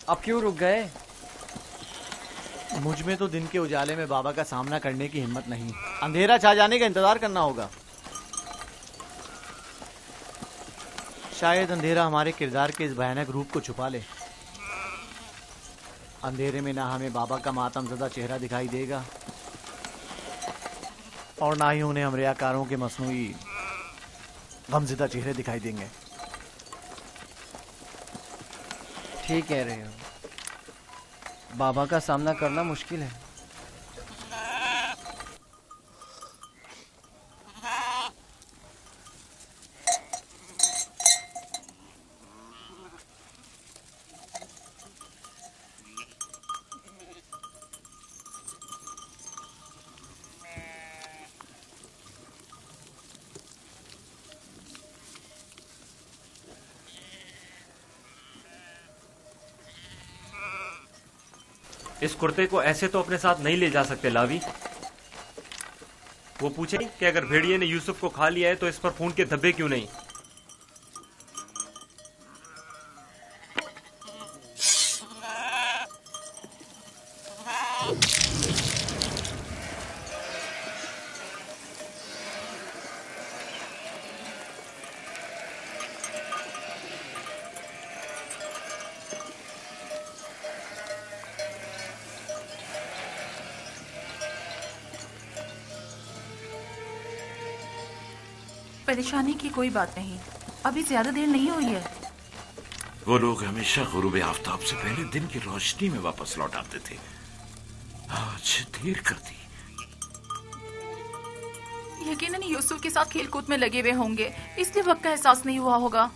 اب کیوں رک گئے؟ مجھ میں تو دن کے اجالے میں بابا کا سامنا کرنے کی ہمت نہیں. اندھیرا چھا جانے کا انتظار کرنا ہوگا. شاید اندھیرا ہمارے کردار کے اس بھیانک روپ کو چھپا لے. اندھیرے میں نہ ہمیں بابا کا ماتم زدہ چہرہ دکھائی دے گا اور نہ ہی انہیں ہم ریاکاروں کے مصنوعی غمزدہ چہرے دکھائی دیں گے. ٹھیک کہہ رہے ہو. بابا کا سامنا کرنا مشکل ہے. اس کرتے کو ایسے تو اپنے ساتھ نہیں لے جا سکتے لاوی. وہ پوچھیں کہ اگر بھیڑیے نے یوسف کو کھا لیا ہے تو اس پر خون کے دھبے کیوں نہیں؟ پریشانی کی کوئی بات نہیں، ابھی زیادہ دیر نہیں ہوئی ہے. وہ لوگ ہمیشہ غروب آفتاب سے پہلے دن کی روشنی میں واپس لوٹ آتے تھے. آج دیر کر دی. یقیناً یوسف کے ساتھ کھیل کود میں لگے ہوئے ہوں گے، اس لیے وقت کا احساس نہیں ہوا ہوگا.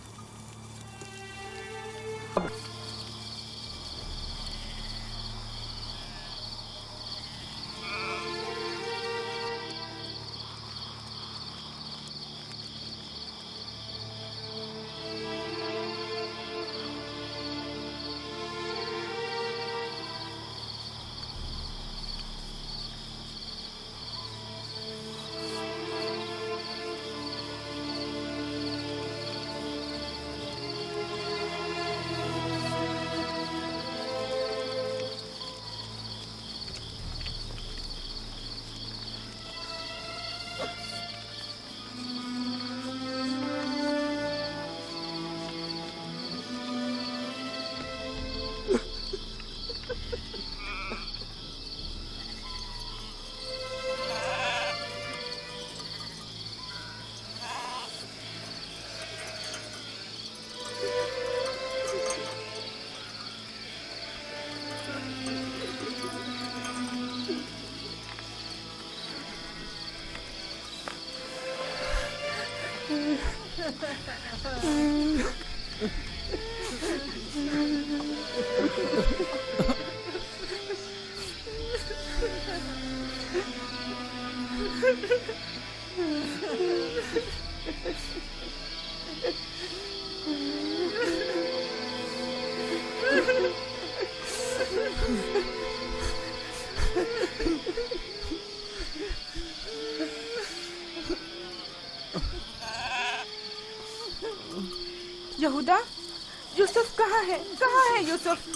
یہودا، یوسف کہاں ہے؟ کہاں ہے یوسف؟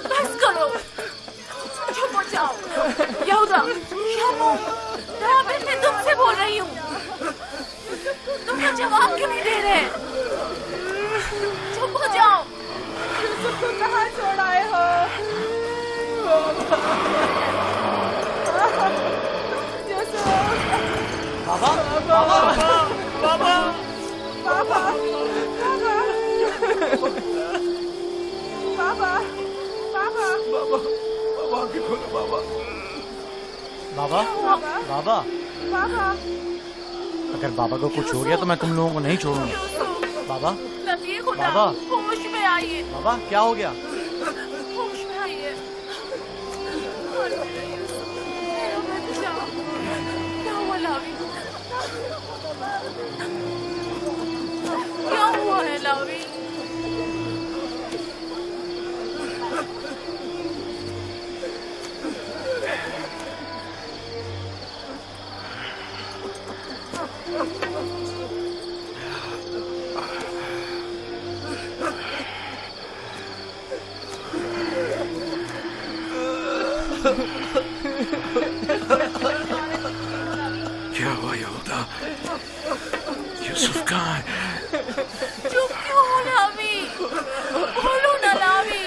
بس کرو، چپ ہو جاؤ. یہودا، شامو، رابط میں تم سے بول رہی ہوں. تم کا جواب کیوں نہیں دے رہے؟ چپ ہو جاؤ. یوسف کو کہاں چھوڑ آئے ہو؟ یوسف، بابا بابا بابا بابا، بابا، بابا، بابا بابا. بابا، اگر بابا کو کچھ ہو گیا تو میں تم لوگوں کو نہیں چھوڑوں گا. بابا نبی خدا، بابا. ہوش میں آئیے. بابا کیا ہو گیا؟ ہوش میں آئیے. میرا بچہ، کیا ہوا لاوی؟ کیا ہوا ہے क्या हुआ यहूदा? यूसुफ कहाँ है? चुप क्यों हो लावी? बोलो ना लावी।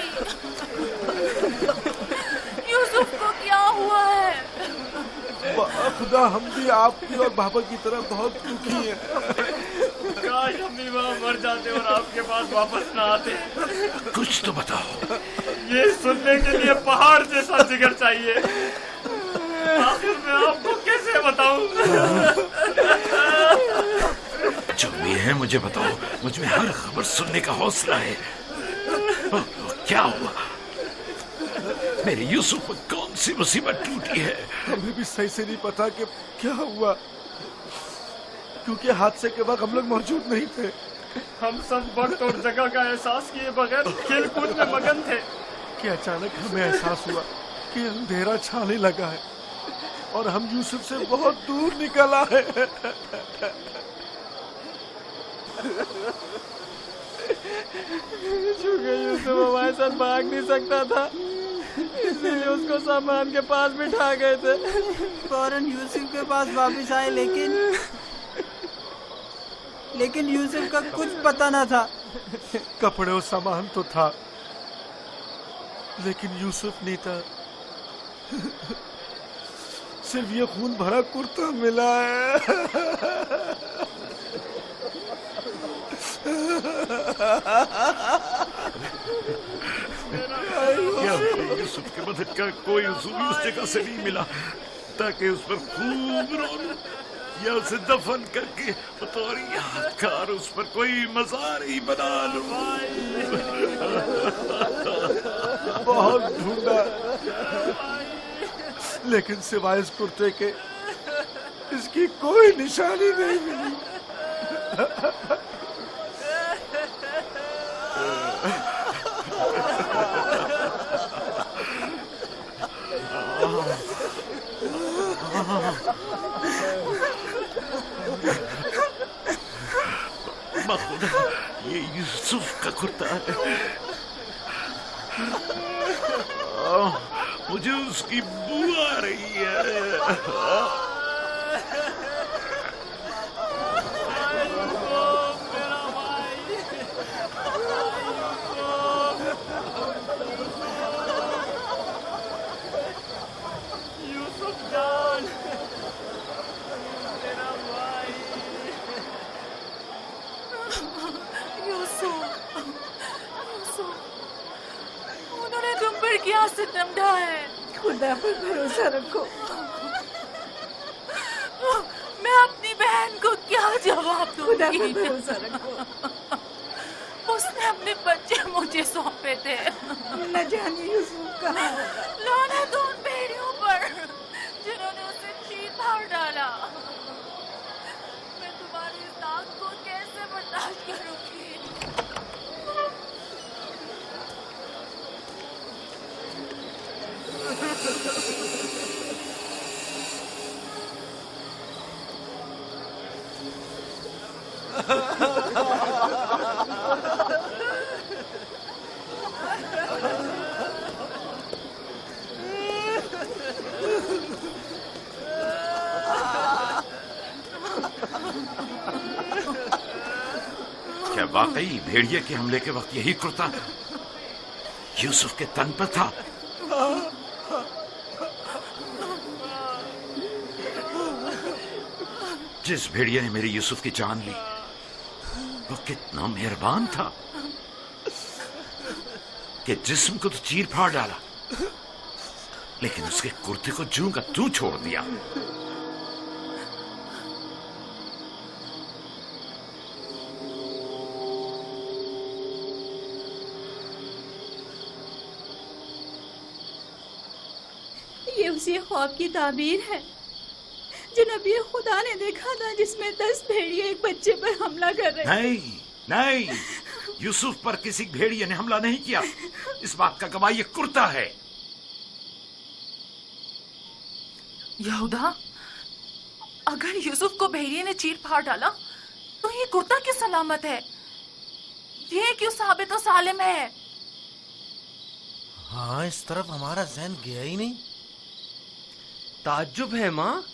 यूसुफ को क्या हुआ है? खुदा, हम भी आपकी और बाबा की तरह बहुत दुखी हैं। काश हम भी वहाँ मर जाते और आपके पास वापस ना आते। कुछ तो बताओ। ये सुनने के लिए पहाड़ जैसा जिगर चाहिए। आखिर मैं आपको कैसे बताऊं? जो भी है मुझे बताओ, मुझ में हर खबर सुनने का हौसला है। क्या हुआ? मेरे यूसुफ पर कौन सी मुसीबत टूटी है? हमें भी सही से नहीं पता कि क्या हुआ, क्योंकि हादसे के वक्त हम लोग मौजूद नहीं थे। हम सब वक्त और जगह का एहसास किए बगैर खेल कूद में मगन थे कि अचानक हमें एहसास हुआ कि अंधेरा छाने लगा है और हम यूसुफ से बहुत दूर निकल आए। चूंकि यूसुफ हमारे साथ भाग नहीं सकता था, इसीलिए उसको सामान के पास बिठा गए थे। फौरन यूसुफ के पास वापस आए, लेकिन यूसुफ का कुछ पता न था। कपड़े और सामान तो था, लेकिन यूसुफ नहीं था। सिर्फ ये खून भरा कुर्ता मिला है। क्या यूसुफ की मदद का कोई उसूल उस जगह से नहीं मिला ताकि उस पर खूब रो या उसे दफन करके बतौर यादगार उस पर कोई मज़ार ही बना लूं। बहुत ढूंढा, लेकिन सिवाय इस कुर्ते के इसकी कोई निशानी नहीं मिली। खुदा, ये यूसुफ का कुर्ता है। मुझे उसकी बू आ रही है। उन्होंने तुम पर क्या सितम ढाया है? खुदा पर भरोसा रखो। मैं अपनी बहन को क्या जवाब खुदा पर दूंगी? भरोसा रखो। उसने अपने बच्चे मुझे सौंपे थे। न जाने यूसुफ कहाँ है। लानत उन भेड़ियों पर जिन्होंने उसे चीर फाड़ डाला। मैं तुम्हारी इस आग को कैसे बर्दाश्त करूंगी? क्या वाकई भेड़िए के हमले के वक्त यही कुर्ता यूसुफ के तन पर था? जिस भेड़िए ने मेरी यूसुफ की जान ली वो कितना मेहरबान था कि जिस्म को तो चीर फाड़ डाला, लेकिन उसके कुर्ते को जूं का तू छोड़ दिया। ये उसी ख्वाब की ताबीर है जो नबी खुदा ने देखा था, जिसमें 10 भेड़िए एक बच्चे पर हमला कर रहे थे। नहीं नहीं, यूसुफ पर किसी भेड़िए ने हमला नहीं किया। इस बात का गवाह ये कुर्ता है। यहूदा, अगर यूसुफ को भेड़िए ने चीर फाड़ डाला तो ये कुर्ता क्यों सलामत है? ये क्यों साबित और सालिम है? हाँ, इस तरफ हमारा ज़हन गया ही नहीं। ताज्जुब है माँ,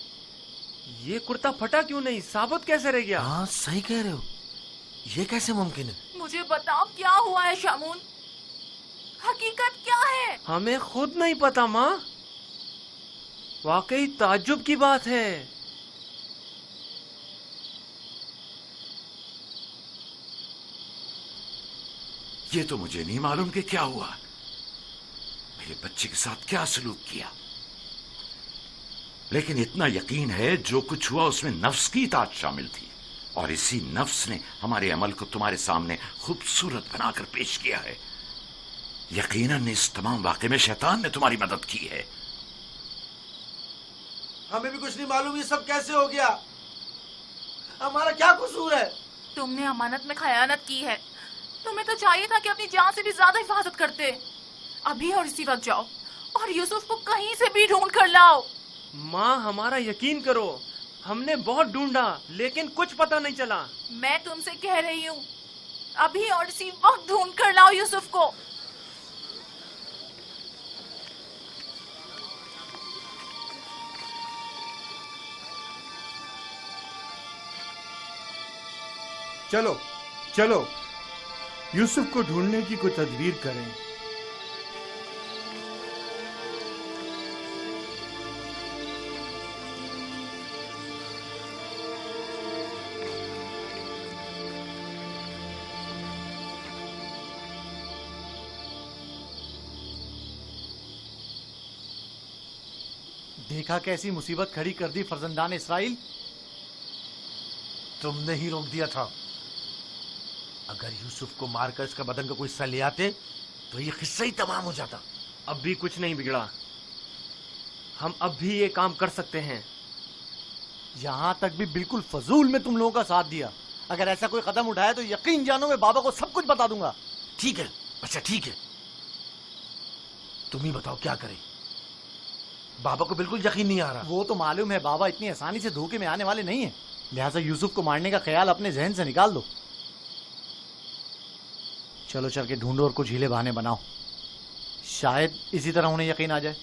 ये कुर्ता फटा क्यों नहीं, साबुत कैसे रह गया? हाँ सही कह रहे हो, ये कैसे मुमकिन है? मुझे बताओ क्या हुआ है शामून, हकीकत क्या है? हमें खुद नहीं पता माँ, वाकई ताज्जुब की बात है। ये तो मुझे नहीं मालूम कि क्या हुआ, मेरे बच्चे के साथ क्या सलूक किया, लेकिन इतना यकीन है जो कुछ हुआ उसमें नफ्स की इताअत शामिल थी, और इसी नफ्स ने हमारे अमल को तुम्हारे सामने खूबसूरत बनाकर पेश किया है। यकीनन इस तमाम वाक़े में शैतान ने तुम्हारी मदद की है। हमें भी कुछ नहीं मालूम ये सब कैसे हो गया, हमारा क्या कसूर है? तुमने अमानत में खयानत की है, तुम्हें तो चाहिए था कि अपनी जान से भी ज्यादा हिफाजत करते। अभी और इसी वक्त जाओ और यूसुफ को कहीं से भी ढूंढ कर लाओ। माँ हमारा यकीन करो, हमने बहुत ढूंढा लेकिन कुछ पता नहीं चला। मैं तुमसे कह रही हूँ, अभी और इसी वक्त ढूंढ कर लाओ यूसुफ को। चलो चलो यूसुफ को ढूंढने की कोई तदबीर करें। देखा कैसी मुसीबत खड़ी कर दी फर्जंदान इसराइल। तुमने ही रोक दिया था। अगर यूसुफ को मारकर इसका बदन का कोई हिस्सा ले आते तो ये किस्सा ही तमाम हो जाता। अब भी कुछ नहीं बिगड़ा, हम अब भी ये काम कर सकते हैं। यहां तक भी बिल्कुल फजूल में तुम लोगों का साथ दिया। अगर ऐसा कोई कदम उठाया तो यकीन जानो मैं बाबा को सब कुछ बता दूंगा। ठीक है, अच्छा ठीक है, तुम ही बताओ क्या करें। बाबा को बिल्कुल यकीन नहीं आ रहा। वो तो मालूम है बाबा इतनी आसानी से धोखे में आने वाले नहीं है, लिहाजा यूसुफ को मारने का ख्याल अपने जहन से निकाल दो। चलो चल के ढूंढो और कुछ हीले बहाने बनाओ, शायद इसी तरह उन्हें यकीन आ जाए।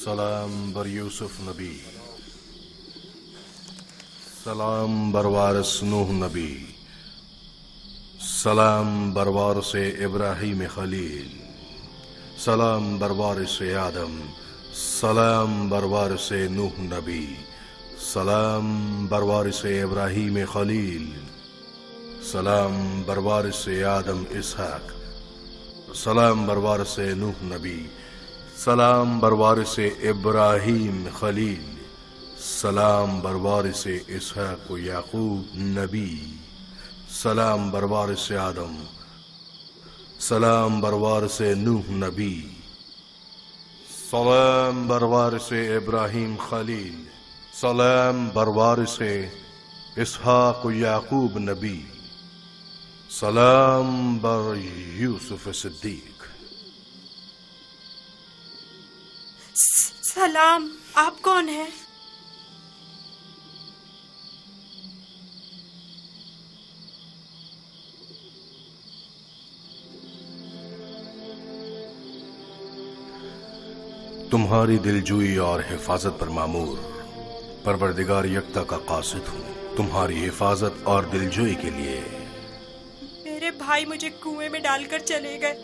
सलाम बर यूसुफ नबी, सलाम बर वारिस नूह नबी, सलाम बर वारिस इब्राहीम खलील, सलाम बर वारिस आदम, सलाम बर वारिस नूह नबी, सलाम बर वारिस इब्राहीम खलील, सलाम बर वारिस आदम इसहाक, सलाम बर वारिस नूह नबी, सलाम बर वारिस इब्राहीम खलील, सलाम बर वारिस इसहाक याकूब नबी, सलाम बर वारिस आदम, सलाम बर वारिस नूह नबी, सलाम बर वारिस इब्राहीम खलील, सलाम बर वारिस इसहाक याकूब नबी, सलाम बर यूसुफ सिद्दीक। सलाम, आप कौन हैं? तुम्हारी दिलजोई और हिफाजत पर मामूर परवरदिगार यकता का कासिद हूँ। तुम्हारी हिफाजत और दिलजोई के लिए मेरे भाई मुझे कुएं में डालकर चले गए।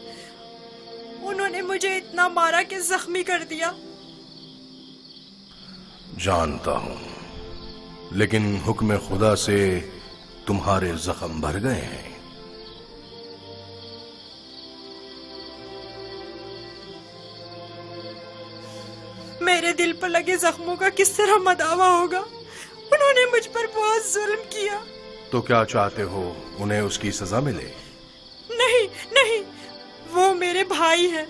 उन्होंने मुझे इतना मारा कि जख्मी कर दिया। जानता हूँ, लेकिन हुक्म खुदा से तुम्हारे जख्म भर गए हैं। मेरे दिल पर लगे जख्मों का किस तरह मदावा होगा? उन्होंने मुझ पर बहुत जुल्म किया। तो क्या चाहते हो, उन्हें उसकी सजा मिले? नहीं नहीं, वो मेरे भाई हैं,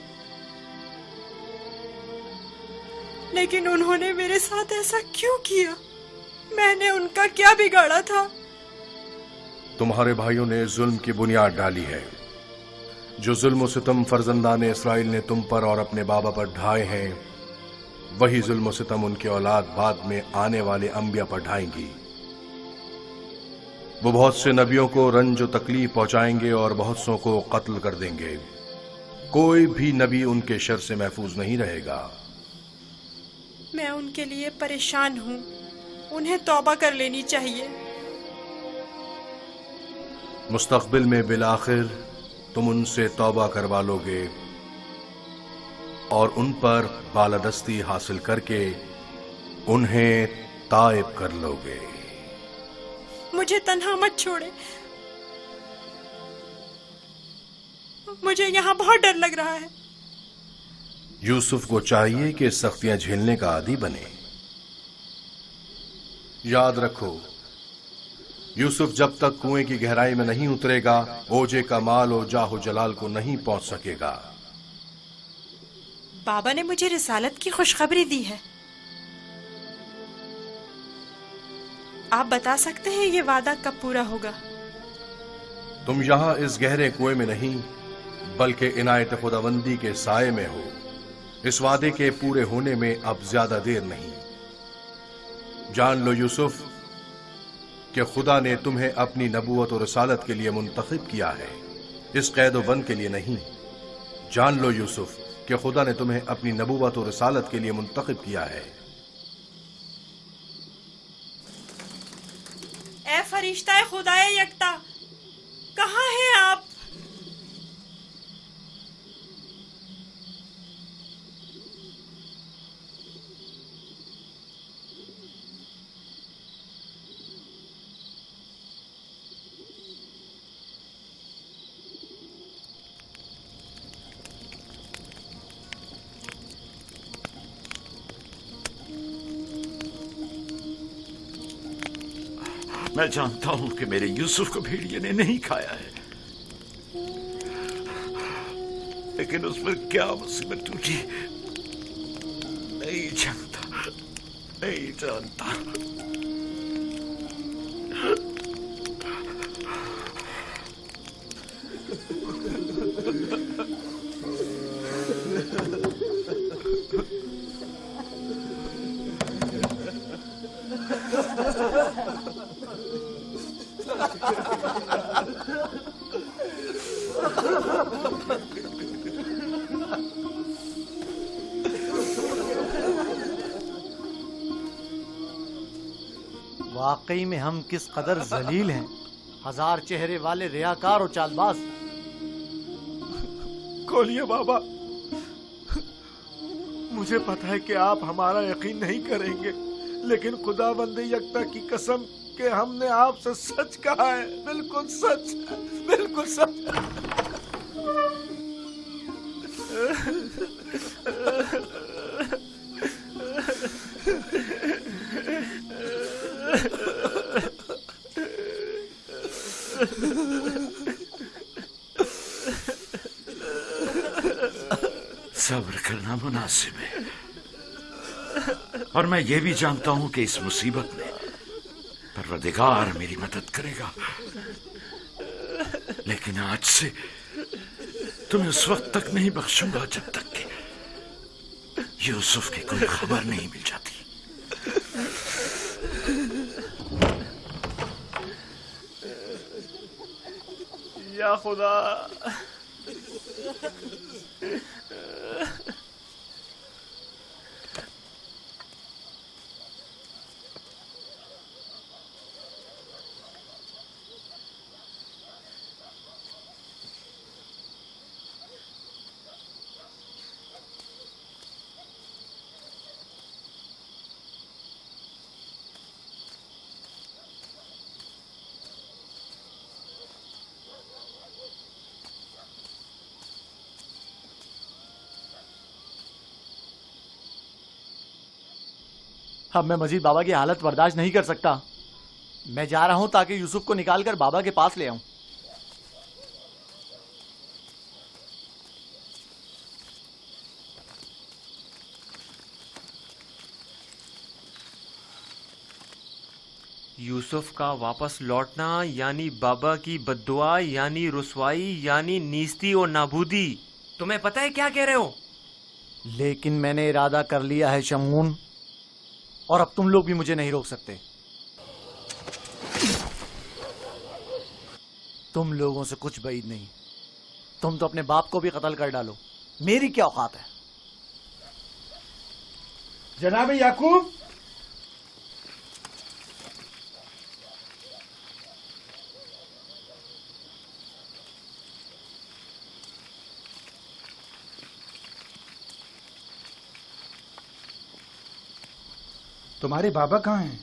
लेकिन उन्होंने मेरे साथ ऐसा क्यों किया? मैंने उनका क्या बिगाड़ा था? तुम्हारे भाइयों ने जुल्म की बुनियाद डाली है। जो जुल्म और सितम फर्जंदान इसराइल ने तुम पर और अपने बाबा पर ढाए हैं, वही जुल्म और सितम उनकी औलाद बाद में आने वाले अंबिया पर ढाएंगी। वो बहुत से नबियों को रंज और तकलीफ पहुंचाएंगे और बहुत सौ को कत्ल कर देंगे। कोई भी नबी उनके शर से महफूज नहीं रहेगा। मैं उनके लिए परेशान हूँ, उन्हें तौबा कर लेनी चाहिए। मुस्तकबिल में बिलाखिर तुम उनसे तौबा करवा लोगे और उन पर बालादस्ती हासिल करके उन्हें ताइब कर लोगे। मुझे तन्हा मत छोड़े, मुझे यहाँ बहुत डर लग रहा है। यूसुफ को चाहिए कि सख्तियां झेलने का आदी बने। याद रखो, यूसुफ जब तक कुएं की गहराई में नहीं उतरेगा, ओजे का माल और जाहो जलाल को नहीं पहुंच सकेगा। बाबा ने मुझे रिसालत की खुशखबरी दी है। आप बता सकते हैं ये वादा कब पूरा होगा? तुम यहां इस गहरे कुएं में नहीं, बल्कि इनायत खुदावंदी के साए में हो। इस वादे के पूरे होने में अब ज्यादा देर नहीं। जान लो यूसुफ कि खुदा ने तुम्हें अपनी नबूवत और रिसालत के लिए मुंतखब किया है, इस कैद व बंद के लिए नहीं। जान लो यूसुफ कि खुदा ने तुम्हें अपनी नबूवत और रिसालत के लिए मुंतखब किया है। ए फरिश्ता खुदाए यकता, कहाँ हैं आप? मैं जानता हूं कि मेरे यूसुफ को भेड़िए ने नहीं खाया है, लेकिन उस पर क्या मुसीबत टूटी नहीं जानता, नहीं जानता। वाकई में हम किस कदर जलील हैं, हजार चेहरे वाले रियाकार और चालबाज। खोलिए बाबा, मुझे पता है कि आप हमारा यकीन नहीं करेंगे, लेकिन खुदावंद यकता की कसम कि हमने आपसे सच कहा है, बिल्कुल सच, बिल्कुल सच। सब्र करना मुनासिब है, और मैं ये भी जानता हूं कि इस मुसीबत में परवरदिगार मेरी मदद करेगा। लेकिन आज से तुम्हें उस वक्त तक नहीं बख्शूंगा जब तक कि यूसुफ की कोई खबर नहीं मिल जाती। या खुदा, अब मैं मजीद बाबा की हालत बर्दाश्त नहीं कर सकता। मैं जा रहा हूं ताकि यूसुफ को निकालकर बाबा के पास ले आऊं। यूसुफ का वापस लौटना यानी बाबा की बद्दुआ यानी रुसवाई यानी नीस्ती और नाबूदी। तुम्हें पता है क्या कह रहे हो? लेकिन मैंने इरादा कर लिया है शमून, और अब तुम लोग भी मुझे नहीं रोक सकते। तुम लोगों से कुछ बैद नहीं। तुम तो अपने बाप को भी कत्ल कर डालो, मेरी क्या औकात है? जनाब याकूब, तुम्हारे बाबा कहाँ हैं?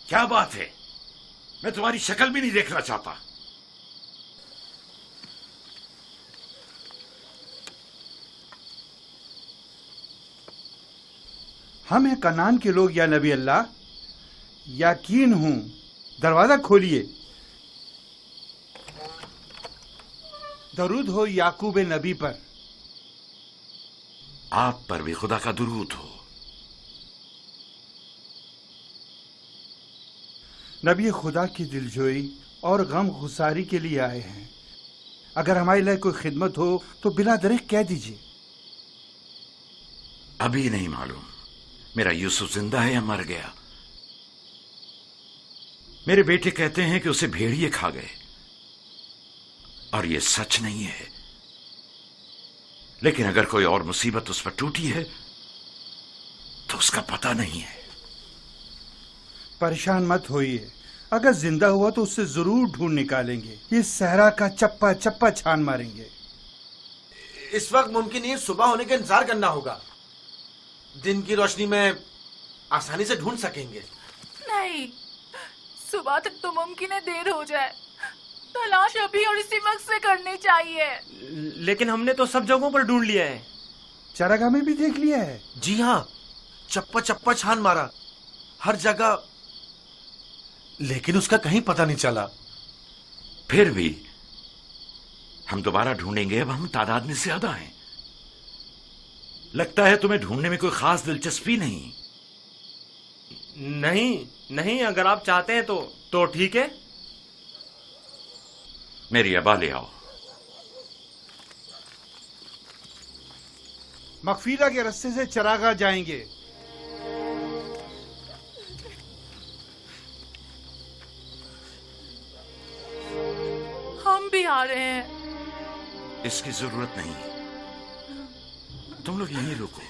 क्या बात है? मैं तुम्हारी शक्ल भी नहीं देखना चाहता। हम हैं कनान के लोग या नबी अल्लाह, यकीन हूं, दरवाजा खोलिए। दरूद हो याकूब नबी पर। आप पर भी खुदा का दुरूद हो। नबी खुदा की दिलजोई और गम गुसारी के लिए आए हैं। अगर हमारे लिए कोई खिदमत हो तो बिला दरेक कह दीजिए। अभी नहीं मालूम मेरा यूसुफ जिंदा है या मर गया। मेरे बेटे कहते हैं कि उसे भेड़िए खा गए, और ये सच नहीं है। लेकिन अगर कोई और मुसीबत उस पर टूटी है तो उसका पता नहीं है। परेशान मत होइए, अगर जिंदा हुआ तो उससे जरूर ढूंढ निकालेंगे। ये सहरा का चप्पा चप्पा छान मारेंगे। इस वक्त मुमकिन नहीं, सुबह होने का इंतजार करना होगा। दिन की रोशनी में आसानी से ढूंढ सकेंगे। नहीं, सुबह तक तो मुमकिन है देर हो जाए। तलाश अभी और इसी वक्त से करनी चाहिए। लेकिन हमने तो सब जगहों पर ढूंढ लिया है। चरागाह में भी देख लिया है। जी हाँ, चप्पा चप्पा छान मारा हर जगह, लेकिन उसका कहीं पता नहीं चला। फिर भी हम दोबारा ढूंढेंगे। अब हम तादाद में ज्यादा हैं। लगता है तुम्हें ढूंढने में कोई खास दिलचस्पी नहीं। नहीं, अगर आप चाहते हैं तो ठीक है। मेरी अबा ले आओ। मगफीरा के रास्ते से चरागाह जाएंगे। हम भी आ रहे हैं। इसकी जरूरत नहीं, तुम लोग यहीं रुको।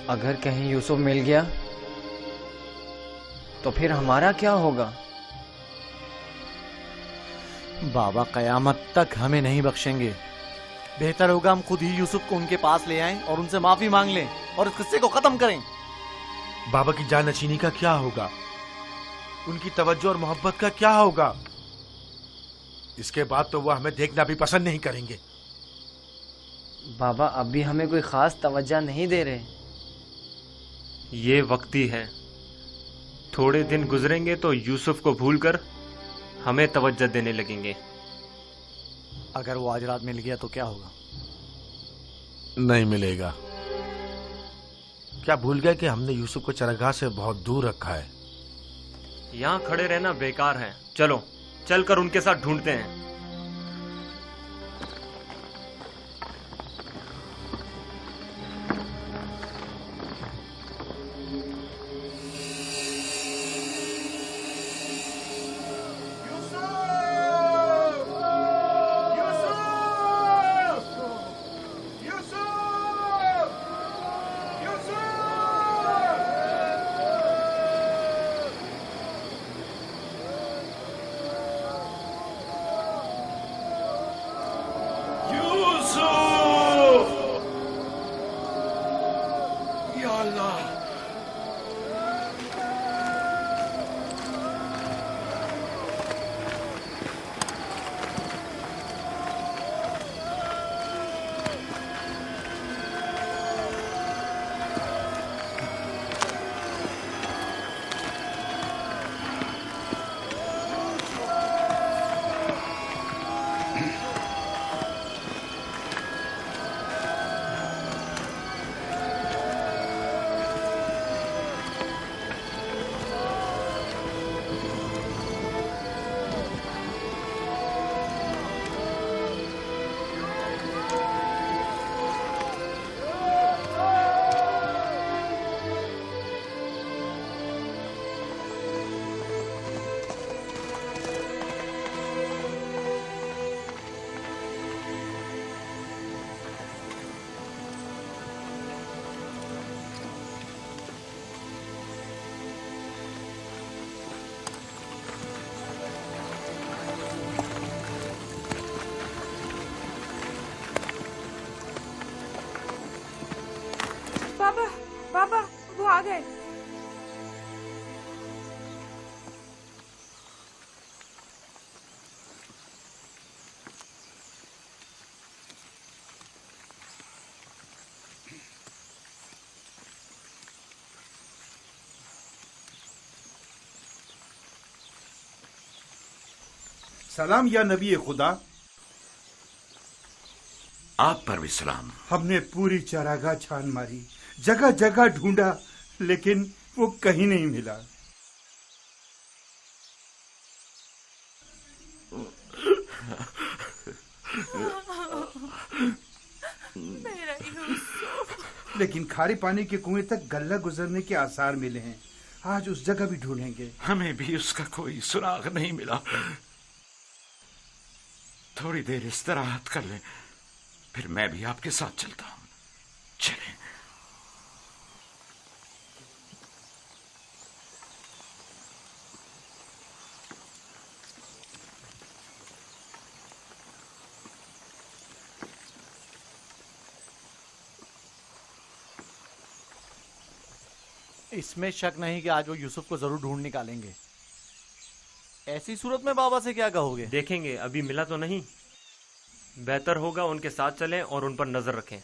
अगर कहीं यूसुफ मिल गया तो फिर हमारा क्या होगा? बाबा कयामत तक हमें नहीं बख्शेंगे। बेहतर होगा हम खुद ही यूसुफ को उनके पास ले आएं और उनसे माफी मांग लें और इस किस्से को खत्म करें। बाबा की जानशीनी का क्या होगा? उनकी तवज्जो और मोहब्बत का क्या होगा? इसके बाद तो वह हमें देखना भी पसंद नहीं करेंगे। बाबा अब भी हमें कोई खास तवज्जो नहीं दे रहे। ये वक्ती है। थोड़े दिन गुजरेंगे तो यूसुफ को भूलकर हमें तवज्जो देने लगेंगे। अगर वो आज रात मिल गया तो क्या होगा? नहीं मिलेगा। क्या भूल गए कि हमने यूसुफ को चरागाह से बहुत दूर रखा है? यहाँ खड़े रहना बेकार है। चलो चलकर उनके साथ ढूंढते हैं। आ गए। सलाम या नबी खुदा। आप पर भी सलाम। हमने पूरी चरागाह छान मारी, जगह जगह ढूंढा, लेकिन वो कहीं नहीं मिला। मेरा यूसुफ। लेकिन खारे पानी के कुएं तक गल्ला गुजरने के आसार मिले हैं। आज उस जगह भी ढूंढेंगे। हमें भी उसका कोई सुराग नहीं मिला। थोड़ी देर इस्तराहत कर लें, फिर मैं भी आपके साथ चलता हूं। चलें। इसमें शक नहीं कि आज वो यूसुफ को जरूर ढूंढ निकालेंगे। ऐसी सूरत में बाबा से क्या कहोगे? देखेंगे, अभी मिला तो नहीं। बेहतर होगा उनके साथ चलें और उन पर नजर रखें।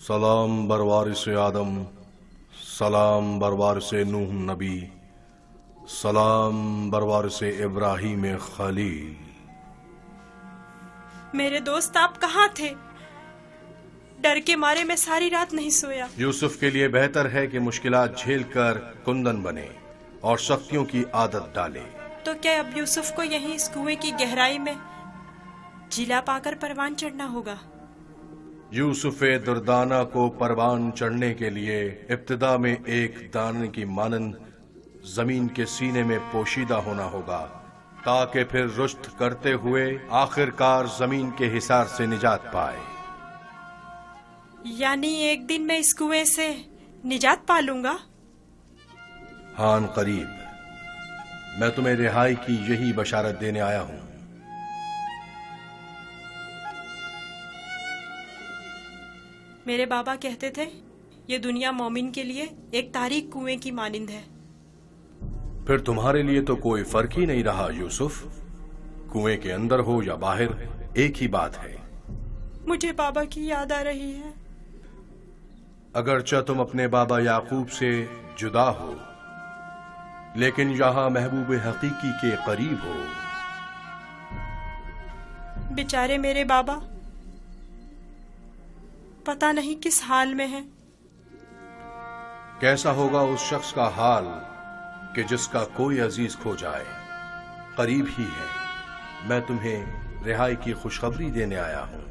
सलाम बरवारिस आदम, सलाम बरवारिस नूह नबी, सलाम बरवारिस इब्राहिम खलील। मेरे दोस्त आप कहाँ थे? डर के मारे मैं सारी रात नहीं सोया। यूसुफ के लिए बेहतर है कि मुश्किलात झेल कर कुंदन बने और सख्तियों की आदत डाले। तो क्या अब यूसुफ को यहीं इस कुएं की गहराई में जिला पाकर परवान चढ़ना होगा? यूसुफ दुर्दाना को परवान चढ़ने के लिए इब्तिदा में एक दाने की मानंद जमीन के सीने में पोशीदा होना होगा, ताकि फिर रुश्त करते हुए आखिरकार जमीन के हिसार से निजात पाए। यानी एक दिन मैं इस कुएं से निजात पा लूंगा? हान करीब। मैं तुम्हें रिहाई की यही बशारत देने आया हूं। मेरे बाबा कहते थे ये दुनिया मोमिन के लिए एक तारीक कुएं की मानिंद है। फिर तुम्हारे लिए तो कोई फर्क ही नहीं रहा यूसुफ। कुएं के अंदर हो या बाहर, एक ही बात है। मुझे बाबा की याद आ रही है। अगरचा तुम अपने बाबा याकूब से जुदा हो, लेकिन यहां महबूब हकीकी के करीब हो। बेचारे मेरे बाबा पता नहीं किस हाल में हैं। कैसा होगा उस शख्स का हाल कि जिसका कोई अजीज खो जाए। करीब ही है, मैं तुम्हें रिहाई की खुशखबरी देने आया हूं।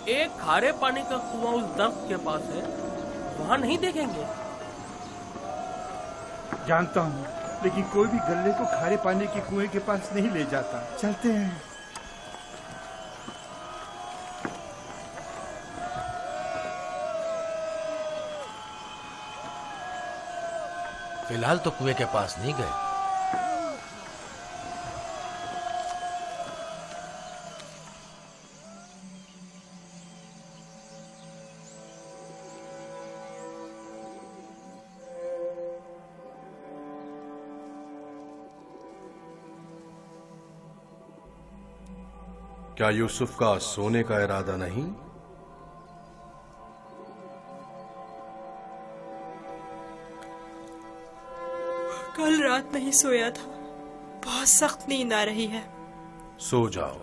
एक खारे पानी का कुआं उस दर्ख्त के पास है, वहां नहीं देखेंगे? जानता हूँ, लेकिन कोई भी गल्ले को खारे पानी के कुएं के पास नहीं ले जाता। चलते हैं। फिलहाल तो कुएं के पास नहीं गए। क्या यूसुफ का सोने का इरादा नहीं? कल रात नहीं सोया था, बहुत सख्त नींद आ रही है। सो जाओ।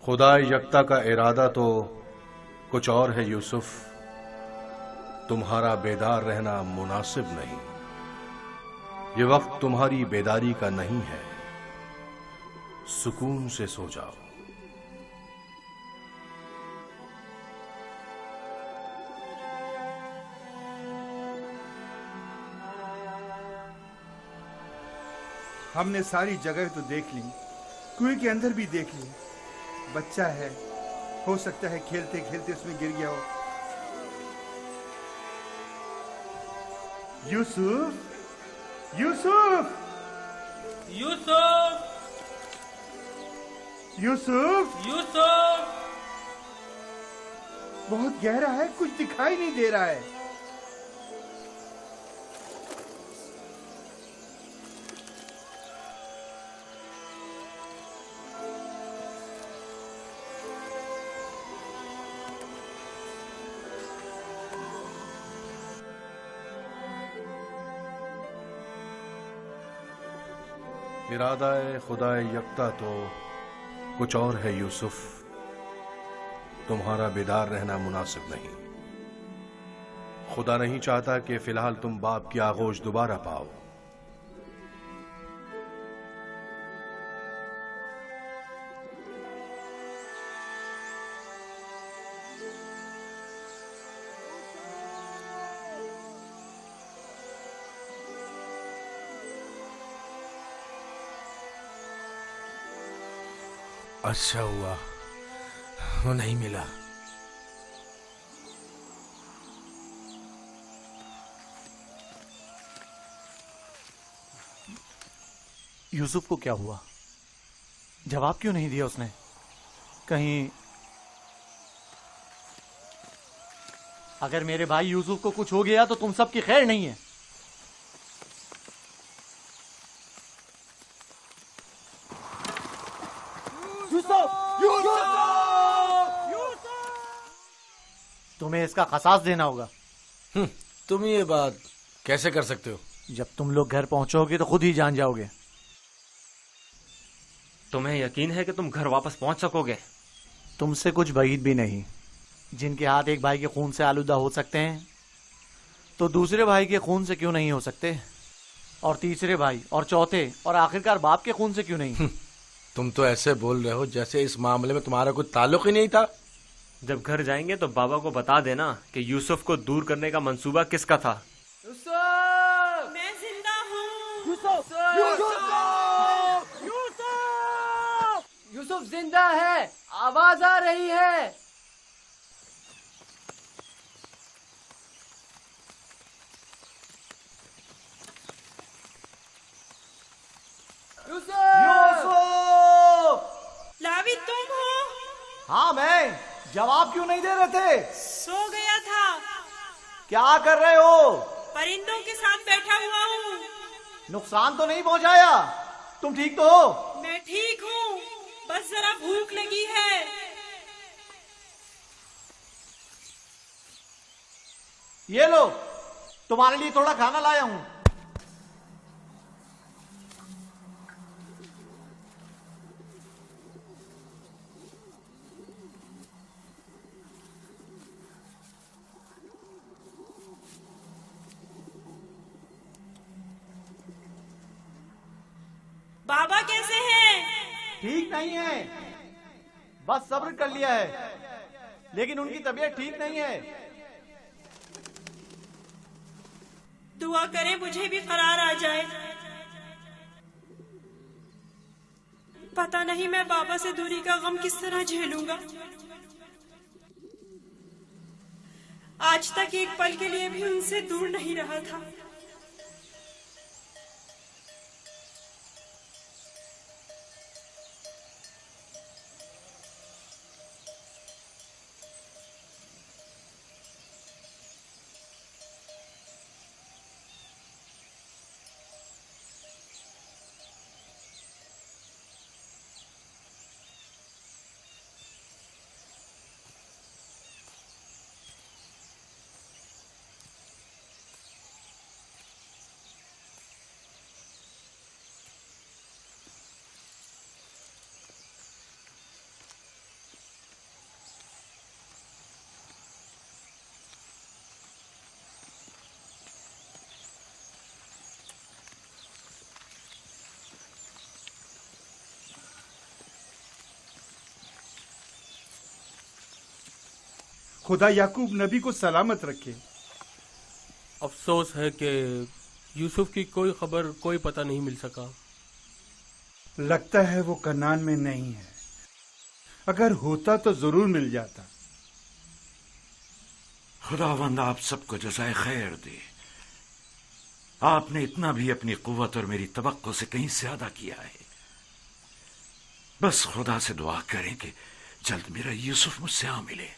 खुदा यकता का इरादा तो कुछ और है यूसुफ। तुम्हारा बेदार रहना मुनासिब नहीं। ये वक्त तुम्हारी बेदारी का नहीं है। सुकून से सो जाओ। हमने सारी जगह तो देख ली, कुएं के अंदर भी देख ली। बच्चा है, हो सकता है खेलते खेलते उसमें गिर गया हो। यूसुफ, यूसुफ, यूसुफ, यूसुफ, यूसुफ! बहुत गहरा है, कुछ दिखाई नहीं दे रहा है। इरादा खुदा यकता तो कुछ और है यूसुफ। तुम्हारा बेदार रहना मुनासिब नहीं। खुदा नहीं चाहता कि फिलहाल तुम बाप की आगोश दोबारा पाओ। अच्छा हुआ वो नहीं मिला। यूसुफ को क्या हुआ? जवाब क्यों नहीं दिया उसने? कहीं अगर मेरे भाई यूसुफ को कुछ हो गया तो तुम सबकी खैर नहीं है। तुम्हें इसका खसास देना होगा। तुम ये बात कैसे कर सकते हो? जब तुम लोग घर पहुंचोगे तो खुद ही जान जाओगे। तुम्हें यकीन है कि तुम घर वापस पहुंच सकोगे? तुमसे कुछ بعید भी नहीं। जिनके हाथ एक भाई के खून से आलूदा हो सकते हैं तो दूसरे भाई के खून से क्यों नहीं हो सकते? और तीसरे भाई और चौथे और आखिरकार बाप के खून से क्यों नहीं? तुम तो ऐसे बोल रहे हो जैसे इस मामले में तुम्हारा कोई ताल्लुक ही नहीं था। जब घर जाएंगे तो बाबा को बता देना कि यूसुफ को दूर करने का मंसूबा किसका था। मैं یوسف زندہ ہے، آواز آ رہی ہے۔ لاوی تم ہو؟ ہاں میں، جواب کیوں نہیں دے رہے تھے؟ سو گیا تھا۔ کیا کر رہے ہو؟ پرندوں کے ساتھ بیٹھا ہوا ہوں۔ نقصان تو نہیں پہنچایا؟ تم ٹھیک تو ہو؟ میں ٹھیک ہوں، بس ذرا بھوک لگی ہے۔ یہ لو، تمہارے لیے تھوڑا کھانا لایا ہوں۔ بابا کیسے ہیں؟ ٹھیک نہیں ہے، بس صبر کر لیا ہے، لیکن ان کی طبیعت ٹھیک نہیں ہے۔ دعا کریں مجھے بھی قرار آ جائے۔ پتہ نہیں میں بابا سے دوری کا غم کس طرح جھیلوں گا۔ آج تک ایک پل کے لیے بھی ان سے دور نہیں رہا تھا۔ خدا یعقوب نبی کو سلامت رکھے۔ افسوس ہے کہ یوسف کی کوئی خبر، کوئی پتہ نہیں مل سکا۔ لگتا ہے وہ کنعان میں نہیں ہے، اگر ہوتا تو ضرور مل جاتا۔ خداوند آپ سب کو جزائے خیر دے۔ آپ نے اتنا بھی اپنی قوت اور میری توقع سے کہیں زیادہ کیا ہے۔ بس خدا سے دعا کریں کہ جلد میرا یوسف مجھ سے آ ملے۔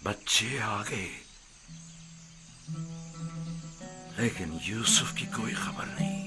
بچے آ گئے، لیکن یوسف کی کوئی خبر نہیں۔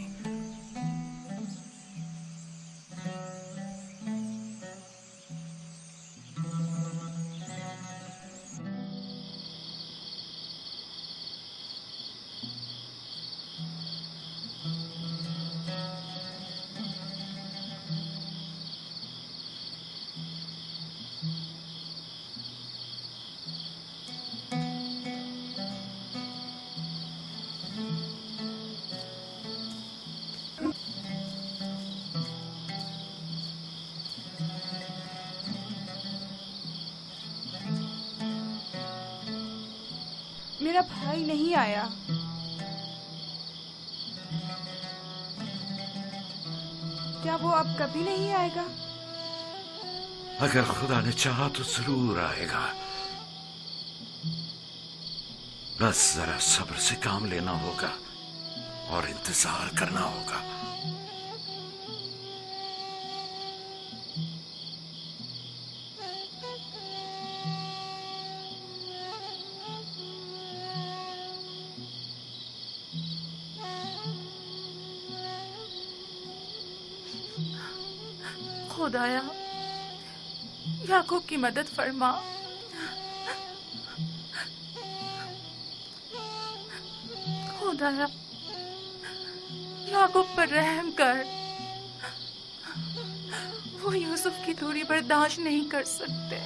میرا بھائی نہیں آیا۔ کیا وہ اب کبھی نہیں آئے گا؟ اگر خدا نے چاہا تو ضرور آئے گا، بس ذرا صبر سے کام لینا ہوگا اور انتظار کرنا ہوگا۔ خدایا یعقوب کی مدد فرما۔ خدایا याकूब पर रहम कर। वो यूसुफ की दूरी बर्दाश्त नहीं कर सकते।